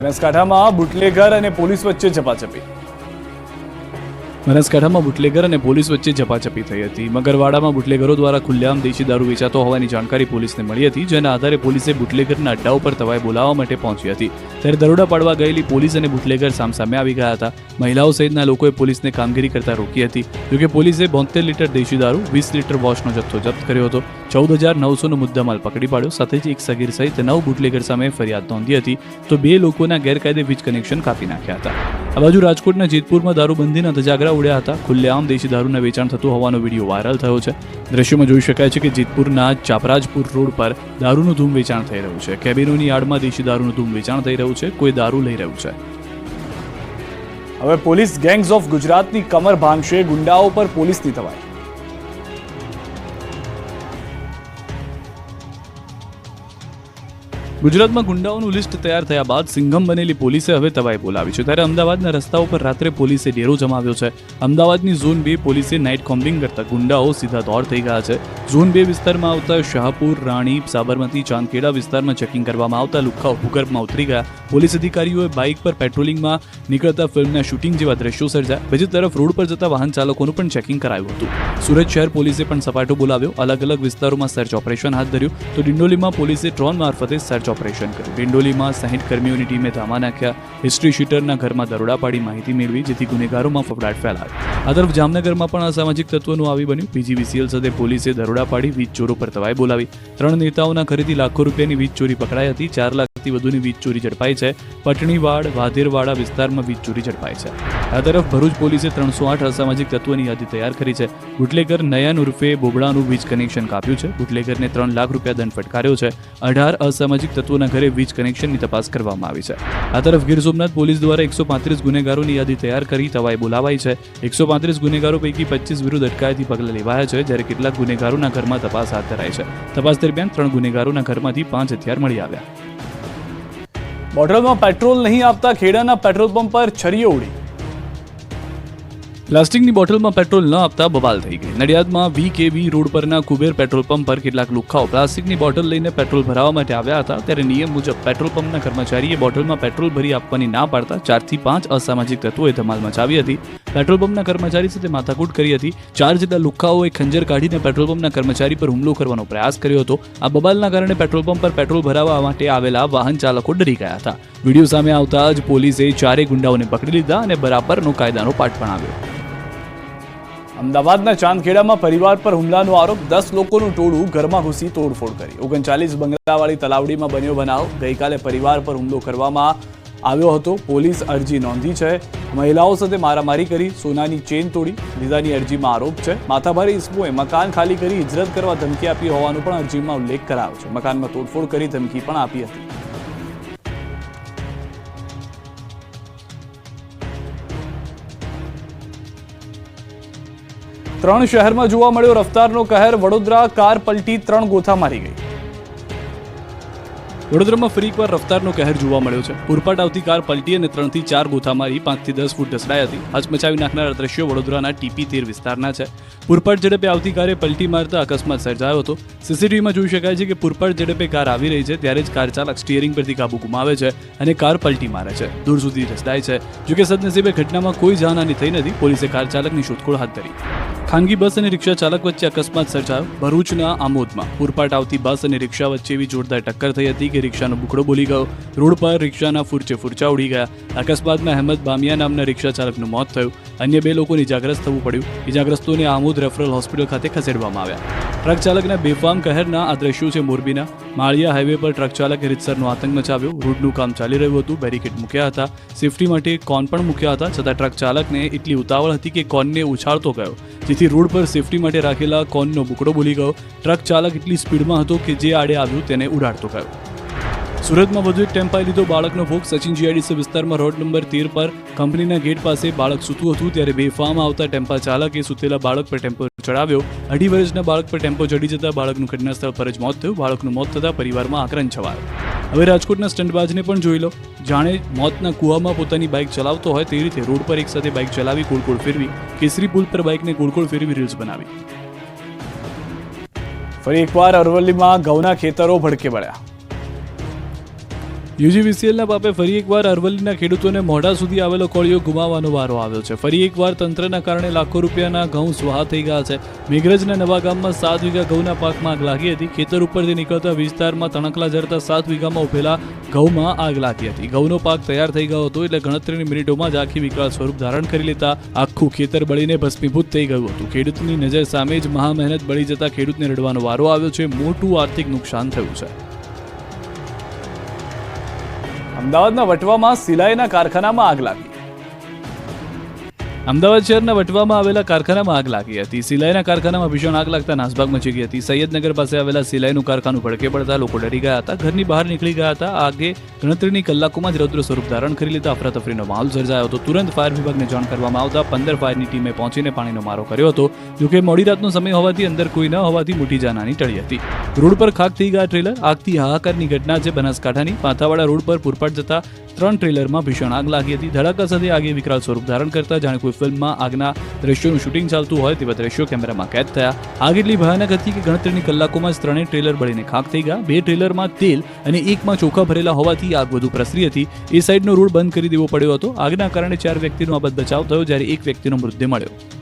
બનાસકાંઠામાં બુટલેગર અને પોલીસ વચ્ચે ઝપાઝપી થઈ હતી। મગરવાડામાં બુટલેગરો દ્વારા ખુલ્લેઆમ દેશી દારૂ વેચાતો હોવાની જાણકારી પોલીસને મળી હતી, જેના આધારે પોલીસે બુટલેગરના અડ્ડાઓ પર તવાઈ બોલાવવા માટે પહોંચી હતી। ત્યારે દરોડા પાડવા ગયેલી પોલીસ અને બુટલેગર સામસામે આવી ગયા હતા। મહિલાઓ સહિતના લોકોએ પોલીસને કામગીરી કરતા રોકી હતી। જોકે પોલીસે 72 લીટર દેશી દારૂ, 20 લીટર વોશનો જથ્થો જપ્ત કર્યો હતો। 14,900નો મુદ્દામાલ પકડી પાડ્યો। સાથે જ એક સગીર સહિત 9 બુટલેગર સામે ફરિયાદ નોંધી હતી, તો 2 લોકોના ગેરકાયદે વીજ કનેક્શન કાપી નાખ્યા હતા। આ બાજુ રાજકોટના જેતપુરમાં દારૂબંધીના ધજાગરા ઉડ્યા હતા। ખુલ્લેઆમ દેશી દારૂના વેચાણ થતું હોવાનો વિડીયો વાયરલ થયો છે। દ્રશ્યોમાં જોઈ શકાય છે કે જેતપુરના ચાપરાજપુર રોડ પર દારૂનું ધૂમ વેચાણ થઈ રહ્યું છે। કેબિનોની આડમાં દેશી દારૂનું ધૂમ વેચાણ થઈ રહ્યું છે। કોઈ દારૂ લઈ રહ્યું છે। હવે પોલીસ ગેંગ્સ ઓફ ગુજરાતની કમર ભાંગશે, ગુંડાઓ પર પોલીસની તવાઈ। ગુજરાતમાં ગુંડાઓનું લિસ્ટ તૈયાર થયા બાદ સિંઘમ બનેલી પોલીસે હવે તવાઈ બોલાવી છે। ત્યારે અમદાવાદના રસ્તાઓ પર રાત્રે પોલીસે ડેરો જમાવ્યો છે। અમદાવાદની ઝોન 2 પોલીસે નાઇટ કોમ્બિંગ કરતા ગુંડાઓ સીધા દોડ થઈ ગયા છે। ઝોન 2 વિસ્તારમાં આવતા શાહપુર, રાણી, સાબરમતી, ચાંદખેડા વિસ્તારમાં ચેકિંગ કરવામાં આવતા લુખ્ખાઓ ભૂગર્ભમાં ઉતરી ગયા। પોલીસ અધિકારીઓએ બાઇક પર પેટ્રોલિંગમાં નીકળતા ફિલ્મના શૂટિંગ જેવા દ્રશ્યો સર્જ્યા। બીજી તરફ રોડ પર જતા વાહન ચાલકોનું પણ ચેકિંગ કરાયું હતું। સુરત શહેર પોલીસે પણ સપાટો બોલાવ્યો। અલગ અલગ વિસ્તારોમાં સર્ચ ઓપરેશન હાથ ધર્યું। તો ડિંડોલીમાં પોલીસે ડ્રોન મારફતે સર્ચ ઓપરેશન કર્યું। ડિંડોલીમાં 60 કર્મીઓની ટીમે ધામા નાખ્યા। હિસ્ટ્રી શીટરના ઘરમાં દરોડા પાડી માહિતી મેળવી, જેથી ગુનેગારોમાં ફફડાટ ફેલાયો। આ તરફ જામનગરમાં પણ અસામાજિક તત્વોનું આવી બન્યું। પીજીવીસીએલ સાથે પોલીસે દરોડા પાડી વીજ ચોરો પર તવાઈ બોલાવી। 3 નેતાઓના ઘરેથી લાખો રૂપિયાની વીજ ચોરી પકડાઈ હતી। 4 લાખથી વધુની વીજ ચોરી ઝડપાઈ છે। પટણીવાડ, વાધેરવાડા વિસ્તારમાં વીજ ચોરી ઝડપાઈ છે। આ તરફ ભરૂચ પોલીસે 308 અસામાજિક તત્વોની યાદી તૈયાર કરી છે। બુટલેગર નયન ઉર્ફે બોબડાનું વીજ કનેક્શન કાપ્યું છે। બુટલેગરને 3 લાખ રૂપિયા દંડ ફટકાર્યો છે। 18 અસામાજિક તત્વોના ઘરે વીજ કનેક્શનની તપાસ કરવામાં આવી છે। આ તરફ ગીર સોમનાથ પોલીસ દ્વારા 135 ગુનેગારોની યાદી તૈયાર કરી તવાઈ બોલાવાઈ છે। 135 ગુનેગારો પૈકી 25 વિરુદ્ધ અટકાયતી પગલાં લેવાયા છે, જ્યારે કેટલાક ગુનેગારોના ઘરમાં તપાસ હાથ ધરાઈ છે। તપાસ દરમિયાન 3 ગુનેગારોના ઘરમાંથી 5 હથિયાર મળી આવ્યા। બોટલમાં પેટ્રોલ નહીં આપતા ખેડાના પેટ્રોલ પંપ પર છરીઓ ઉડી। પ્લાસ્ટિકની બોટલમાં પેટ્રોલ ન આપતા બબાલ થઈ ગઈ। નડિયાદમાં VKB રોડ પરના કુબેર પેટ્રોલ પંપ પર કેટલાક લુખ્ખાઓ પ્લાસ્ટિકની બોટલ લઈને પેટ્રોલ ભરાવવા માટે આવ્યા હતા। ત્યારે નિયમ મુજબ પેટ્રોલ પંપના કર્મચારીએ બોટલમાં પેટ્રોલ ભરી આપવાની ના પાડતા 4 થી 5 અસામાજિક તત્વોએ ધમાલ મચાવી હતી। પેટ્રોલ પંપના કર્મચારી સાથે માથાકૂટ કરી હતી। 4 જેટલા લુખ્ખાઓએ ખંજર કાઢીને પેટ્રોલ પંપના કર્મચારી પર હુમલો કરવાનો પ્રયાસ કર્યો હતો। આ બબાલના કારણે પેટ્રોલ પંપ પર પેટ્રોલ ભરાવવા માટે આવેલા વાહન ચાલકો ડરી ગયા હતા। વિડીયો સામે આવતા જ પોલીસે 4 ગુંડાઓને પકડી લીધા અને બરાબરનો કાયદાનો પાઠ ભણાવ્યો। અમદાવાદના ચાંદખેડામાં પરિવાર પર હુમલાનો આરોપ। 10 લોકોનું ટોળું ઘરમાં ઘૂસી તોડફોડ કરી। 39 બંગલાવાળી તલાવડીમાં બન્યો બનાવ। ગઈકાલે પરિવાર પર હુમલો કરવામાં આવ્યો હતો। પોલીસ અરજી નોંધી છે। મહિલાઓ સાથે મારામારી કરી સોનાની ચેન તોડી લીધાની અરજીમાં આરોપ છે। માથાભારે ઇસમોએ મકાન ખાલી કરી હિજરત કરવા ધમકી આપી હોવાનો પણ અરજીમાં ઉલ્લેખ કરાયો છે। મકાનમાં તોડફોડ કરી ધમકી પણ આપી હતી। ત્રણ શહેરમાં જોવા મળ્યો રફતારનો કહેર। વડોદરા કાર પલટી 3 ગોથા મારી ગઈ। વડોદરામાં ફરી એકવાર રફતારનો કહેર જોવા મળ્યો છે। પૂરપાટ આવતી કાર પલટી અને 3 થી 4 ગોથા મારી 5 થી 10 ફૂટ ઢસડાઈ હતી। હચમચાવી નાખનારા દ્રશ્યો વડોદરાના TP13 વિસ્તારના છે। પૂરપાટ ઝડપે આવતી કારે પલટી મારતા અકસ્માત સર્જાયો હતો। સીસીટીવીમાં જોઈ શકાય છે કે પૂરપાટ ઝડપે કાર આવી રહી છે, ત્યારે જ કાર ચાલક સ્ટીયરિંગ પરથી કાબુ ગુમાવે છે અને કાર પલટી મારે છે, દૂર સુધી ઢસડાય છે। જોકે સદનસીબે ઘટનામાં કોઈ જાનહાની થઈ નથી। પોલીસે કાર ચાલકની શોધખોળ હાથ ધરી। ખાનગી બસ અને રિક્ષા ચાલક વચ્ચે અકસ્માત સર્જાયો। ભરૂચના આમોદમાં પૂરપાટ આવતી બસ અને રિક્ષા વચ્ચે એવી જોરદાર ટક્કર થઈ હતી કે રિક્ષાનો બુકડો બોલી ગયો। રોડ પર રિક્ષાના ફૂરચા ઉડી ગયા। અકસ્માતમાં અહેમદ બામિયા નામના રિક્ષા ચાલકનું મોત થયું। અન્ય 2 લોકોને ઇજાગ્રસ્ત થવું પડ્યું। ઇજાગ્રસ્તોને આમોદ રેફરલ હોસ્પિટલ ખાતે ખસેડવામાં આવ્યા। ટ્રક ચાલકના બેફામ કહેરના આ દ્રશ્યો છે મોરબીના। માળિયા હાઈવે પર ટ્રક ચાલકે રીતસરનો આતંક મચાવ્યો। રોડનું કામ ચાલી રહ્યું હતું, બેરિકેડ મૂક્યા હતા, સેફટી માટે કોન પણ મૂક્યા હતા, છતાં ટ્રક ચાલકને એટલી ઉતાવળ હતી કે કોનને ઉછાળતો ગયો, જેથી રોડ પર સેફટી માટે રાખેલા કોનનો બુકડો બોલી ગયો। ટ્રક ચાલક એટલી સ્પીડમાં હતો કે જે આડે આવ્યું તેને ઉડાડતો ગયો। સુરતમાં વધુ એક ટેમ્પાએ લીધો બાળકનો ભોગ। સચિન GIDC વિસ્તારમાં રોડ નંબર 13 પર કંપનીના ગેટ પાસે બાળક સૂતું હતું, ત્યારે બેફામ આવતા ટેમ્પા ચાલકે સૂતેલા બાળક પર ટેમ્પો ચડાવ્યો। 2.5 વર્ષના બાળક પર ટેમ્પો ચડી જતા બાળકનું ઘટના સ્થળ પર જ મોત થયું। બાળકનું મોત થતાં પરિવારમાં આક્રંદ છવાયો। હવે રાજકોટના સ્ટંટબાજને પણ જોઈ લો। જાણે મોતના કૂવામાં પોતાની બાઇક ચલાવતો હોય તે રીતે રોડ પર એક સાથે બાઇક ચલાવી ગોળ ફેરવી, કેસરી પુલ પર બાઇકને ગોળ ફેરવી રીલ્સ બનાવી। ફરી એકવાર અરવલ્લીમાં ઘઉંના ખેતરો ભડકે વળ્યા। યુજીવીસીએલના પાપે ફરી એકવાર અરવલ્લીના ખેડૂતોને મોઢા સુધી આવેલો કોળિયો ગુમાવવાનો વારો આવ્યો છે. ફરી એકવાર તંત્રના કારણે લાખો રૂપિયાના ઘઉં સ્વાહા થઈ ગયા છે. મેઘરજના નવા ગામમાં 7 વીઘા ઘઉંના પાકમાં આગ લાગી હતી. ખેતર ઉપરથી નીકળતા વિસ્તારમાં તણખલા ઝરતા 7 વીઘામાં ઉભેલા ઘઉંમાં આગ લાગી હતી. ઘઉંનો પાક તૈયાર થઈ ગયો હતો એટલે ગણતરીની મિનિટોમાં જ આખી વિકરાળ સ્વરૂપ ધારણ કરી લેતા આખું ખેતર બળીને ભસ્મીભૂત થઈ ગયું હતું. ખેડૂતની નજર સામે જ મહામહેનત બળી જતા ખેડૂતને રડવાનો વારો આવ્યો છે. મોટું આર્થિક નુકસાન થયું છે. અમદાવાદના વટવામાં સિલાઈના કારખાનામાં આગ લાગી. અમદાવાદ શહેરના વટવામાં આવેલા કારખાનામાં આગ લાગી હતી. સિલાઈના કારખાનામાં ભીષણ આગ લાગતા નાસભાગ મચી ગઈ હતી. સૈયદનગર પાસે આવેલા સિલાઈનું કારખાનું ભડકે પડતા લોકો ડરી ગયા હતા. ઘરની બહાર નીકળી ગયા હતા. આગે ગણતરીની કલાકોમાં જ રૌદ્ર સ્વરૂપ ધારણ કરી લેતા અફરાતફરીનો માહોલ સર્જાયો હતો. તુરંત ફાયર વિભાગને જાણ કરવામાં આવતા 15 ફાયરની ટીમે પહોંચીને પાણીનો મારો કર્યો હતો. જોકે મોડી રાતનો સમય હોવાથી અંદર કોઈ ન હોવાથી મોટી જાનહાની ટળી હતી. રોડ પર ખાક થઈ ગયા ટ્રેલર. આગથી હાહાકારની ઘટના છે બનાસકાંઠાની. પાથાવાડા રોડ પર પૂરપાટ જતા 3 ટ્રેલરમાં ભીષણ આગ લાગી હતી. ધડાકા સાથે આગે વિકરાળ સ્વરૂપ ધારણ કરતા જાણે કોઈ ફિલ્મમાં આગના દ્રશ્યોનું શૂટિંગ ચાલતું હોય તેવા દ્રશ્યો કેમેરામાં કેદ થયા. આગ એટલી ભયાનક હતી કે ગણતરીની કલાકોમાં જ 3 ટ્રેલર બળીને ખાક થઈ ગયા. 2 ટ્રેલરમાં તેલ અને 1માં ચોખા ભરેલા હોવાથી આગ વધુ પ્રસરી હતી. એ સાઈડનો રોડ બંધ કરી દેવો પડ્યો હતો. આગના કારણે 4 વ્યક્તિનો આબાદ બચાવ થયો જ્યારે 1 વ્યક્તિનો મૃતદેહ મળ્યો.